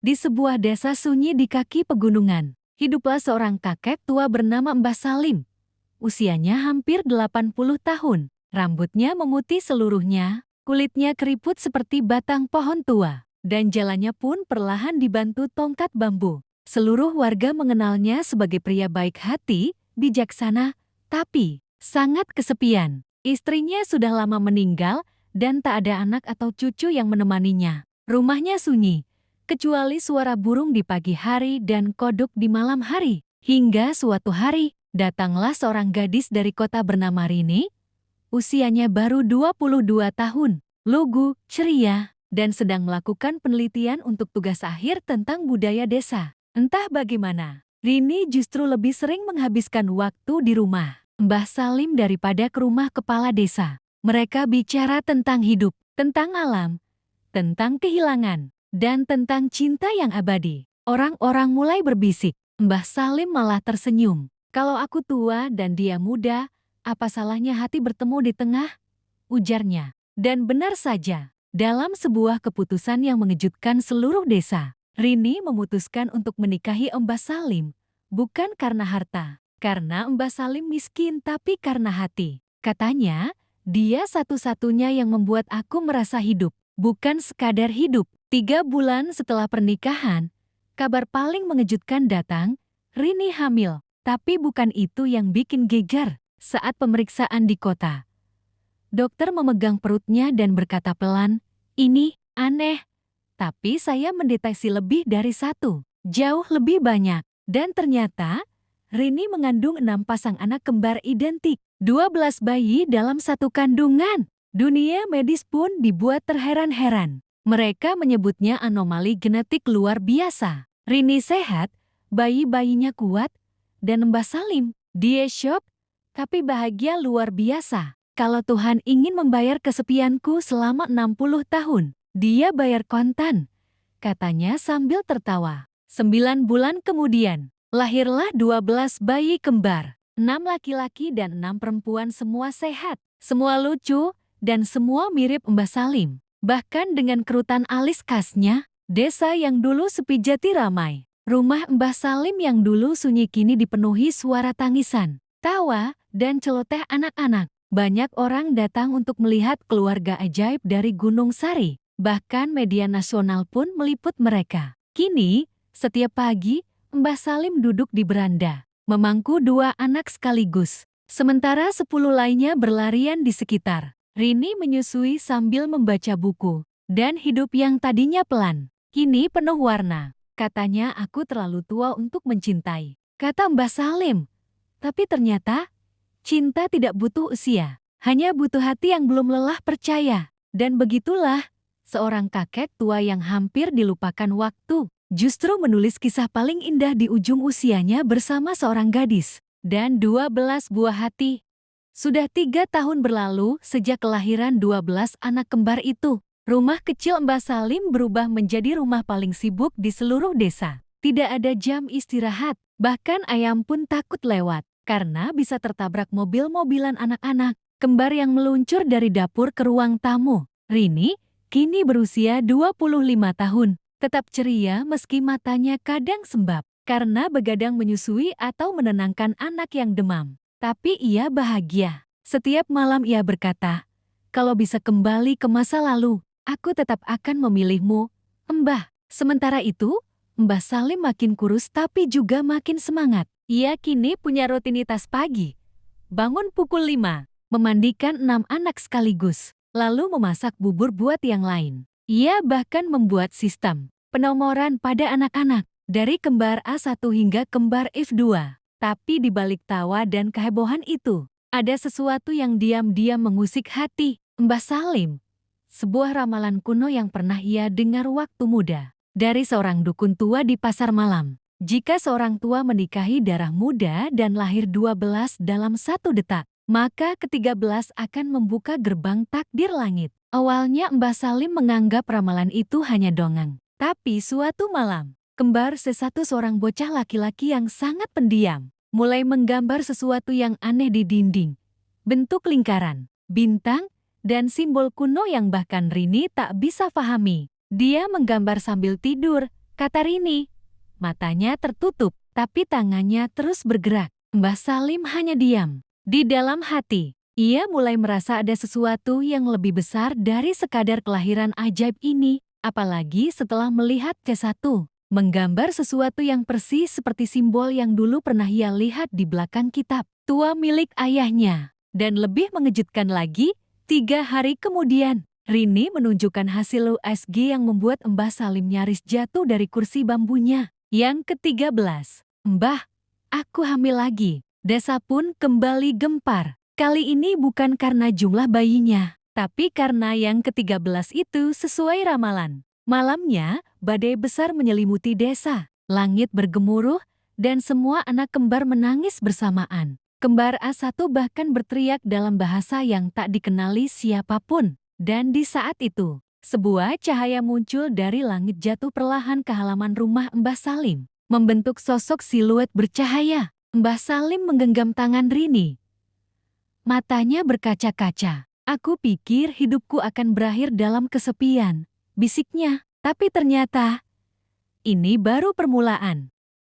Di sebuah desa sunyi di kaki pegunungan, hiduplah seorang kakek tua bernama Mbah Salim. Usianya hampir 80 tahun. Rambutnya memutih seluruhnya, kulitnya keriput seperti batang pohon tua, dan jalannya pun perlahan dibantu tongkat bambu. Seluruh warga mengenalnya sebagai pria baik hati, bijaksana, tapi sangat kesepian. Istrinya sudah lama meninggal dan tak ada anak atau cucu yang menemaninya. Rumahnya sunyi, kecuali suara burung di pagi hari dan kodok di malam hari. Hingga suatu hari, datanglah seorang gadis dari kota bernama Rini. Usianya baru 22 tahun, lugu, ceria, dan sedang melakukan penelitian untuk tugas akhir tentang budaya desa. Entah bagaimana, Rini justru lebih sering menghabiskan waktu di rumah Mbah Salim daripada ke rumah kepala desa. Mereka bicara tentang hidup, tentang alam, tentang kehilangan, dan tentang cinta yang abadi. Orang-orang mulai berbisik. Mbah Salim malah tersenyum. Kalau aku tua dan dia muda, apa salahnya hati bertemu di tengah? Ujarnya. Dan benar saja, dalam sebuah keputusan yang mengejutkan seluruh desa, Rini memutuskan untuk menikahi Mbah Salim. Bukan karena harta, karena Mbah Salim miskin tapi karena hati. Katanya, dia satu-satunya yang membuat aku merasa hidup. Bukan sekadar hidup. 3 bulan setelah pernikahan, kabar paling mengejutkan datang, Rini hamil. Tapi bukan itu yang bikin geger. Saat pemeriksaan di kota, dokter memegang perutnya dan berkata pelan, "Ini aneh, tapi saya mendeteksi lebih dari satu, jauh lebih banyak." Dan ternyata, Rini mengandung 6 pasang anak kembar identik, 12 bayi dalam satu kandungan. Dunia medis pun dibuat terheran-heran. Mereka menyebutnya anomali genetik luar biasa. Rini sehat, bayi-bayinya kuat, dan Mbah Salim, dia syok, tapi bahagia luar biasa. Kalau Tuhan ingin membayar kesepianku selama 60 tahun, dia bayar kontan, katanya sambil tertawa. 9 bulan kemudian, lahirlah 12 bayi kembar. 6 laki-laki dan 6 perempuan, semua sehat, semua lucu, dan semua mirip Mbah Salim. Bahkan dengan kerutan alis khasnya, desa yang dulu sepi jadi ramai. Rumah Mbah Salim yang dulu sunyi kini dipenuhi suara tangisan, tawa, dan celoteh anak-anak. Banyak orang datang untuk melihat keluarga ajaib dari Gunung Sari. Bahkan media nasional pun meliput mereka. Kini, setiap pagi, Mbah Salim duduk di beranda, memangku 2 anak sekaligus. Sementara 10 lainnya berlarian di sekitar. Rini menyusui sambil membaca buku, dan hidup yang tadinya pelan, kini penuh warna. Katanya aku terlalu tua untuk mencintai, kata Mbah Salim. Tapi ternyata, cinta tidak butuh usia, hanya butuh hati yang belum lelah percaya. Dan begitulah, seorang kakek tua yang hampir dilupakan waktu, justru menulis kisah paling indah di ujung usianya bersama seorang gadis, dan 12 buah hati. Sudah 3 tahun berlalu sejak kelahiran 12 anak kembar itu. Rumah kecil Mbah Salim berubah menjadi rumah paling sibuk di seluruh desa. Tidak ada jam istirahat, bahkan ayam pun takut lewat, karena bisa tertabrak mobil-mobilan anak-anak kembar yang meluncur dari dapur ke ruang tamu. Rini, kini berusia 25 tahun, tetap ceria meski matanya kadang sembab, karena begadang menyusui atau menenangkan anak yang demam. Tapi ia bahagia. Setiap malam ia berkata, "Kalau bisa kembali ke masa lalu, aku tetap akan memilihmu, Mbah." Sementara itu, Mbah Salim makin kurus tapi juga makin semangat. Ia kini punya rutinitas pagi. Bangun pukul 5, memandikan 6 anak sekaligus, lalu memasak bubur buat yang lain. Ia bahkan membuat sistem penomoran pada anak-anak, dari kembar A1 hingga kembar F2. Tapi di balik tawa dan kehebohan itu, ada sesuatu yang diam-diam mengusik hati Mbah Salim. Sebuah ramalan kuno yang pernah ia dengar waktu muda, dari seorang dukun tua di pasar malam. Jika seorang tua menikahi darah muda dan lahir 12 dalam 1 detak, maka ke-13 akan membuka gerbang takdir langit. Awalnya Mbah Salim menganggap ramalan itu hanya dongeng. Tapi suatu malam, kembar C1, seorang bocah laki-laki yang sangat pendiam, mulai menggambar sesuatu yang aneh di dinding. Bentuk lingkaran, bintang, dan simbol kuno yang bahkan Rini tak bisa pahami. Dia menggambar sambil tidur, kata Rini. Matanya tertutup, tapi tangannya terus bergerak. Mbah Salim hanya diam. Di dalam hati, ia mulai merasa ada sesuatu yang lebih besar dari sekadar kelahiran ajaib ini, apalagi setelah melihat C1, menggambar sesuatu yang persis seperti simbol yang dulu pernah ia lihat di belakang kitab tua milik ayahnya. Dan lebih mengejutkan lagi, 3 hari kemudian, Rini menunjukkan hasil USG yang membuat Mbah Salim nyaris jatuh dari kursi bambunya. Yang ke-13, Mbah, aku hamil lagi. Desa pun kembali gempar. Kali ini bukan karena jumlah bayinya, tapi karena yang ke-13 itu sesuai ramalan. Malamnya, badai besar menyelimuti desa. Langit bergemuruh, dan semua anak kembar menangis bersamaan. Kembar A1 bahkan berteriak dalam bahasa yang tak dikenali siapapun. Dan di saat itu, sebuah cahaya muncul dari langit jatuh perlahan ke halaman rumah Mbah Salim, membentuk sosok siluet bercahaya. Mbah Salim menggenggam tangan Rini. Matanya berkaca-kaca. Aku pikir hidupku akan berakhir dalam kesepian, bisiknya. Tapi ternyata, ini baru permulaan.